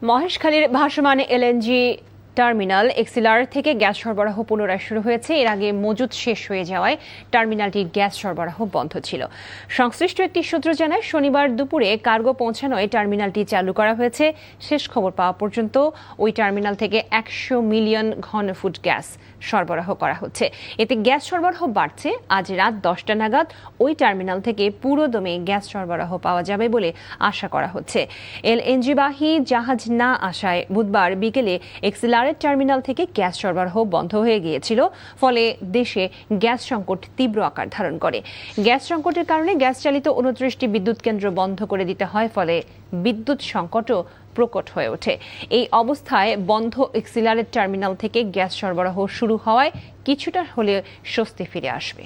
মহেশখালীর ভাসমান LNG terminal এক্সিলার থেকে গ্যাস সরবরাহ পুনরায় শুরু হয়েছে। এর আগে মজুদ শেষ হয়ে যাওয়ায় টার্মিনালটির গ্যাস সরবরাহ বন্ধ ছিল। সংশ্লিষ্ট একটি সূত্র জানায়, শনিবার দুপুরে কার্গো পৌঁছানোয় টার্মিনালটি চালু করা হয়েছে। শেষ খবর পাওয়া পর্যন্ত ওই টার্মিনাল থেকে 100 মিলিয়ন ঘনফুট গ্যাস সরবরাহ করা হচ্ছে। এতে গ্যাস সরবরাহ বাড়ছে। আজ রাত 10টা নাগাদ ওই টার্মিনাল থেকে পুরোদমে গ্যাস সরবরাহ পাওয়া যাবে বলে আশা করা হচ্ছে। এলএনজিবাহী জাহাজ না আসায় বুধবার বিকেলে এক্সিলারের টার্মিনাল থেকে গ্যাস সরবরাহ বন্ধ হয়ে গিয়েছিল। ফলে দেশে গ্যাস সংকট তীব্র আকার ধারণ করে। গ্যাস সংকটের কারণে গ্যাস চালিত 29টি বিদ্যুৎ কেন্দ্র বন্ধ করে দিতে হয়। ফলে বিদ্যুৎ সংকটও প্রকট হয়ে ওঠে। এই অবস্থায় বন্ধ এক্সিলারের টার্মিনাল থেকে গ্যাস সরবরাহ শুরু হওয়ায় কিছুটা হলে স্বস্তি ফিরে আসবে।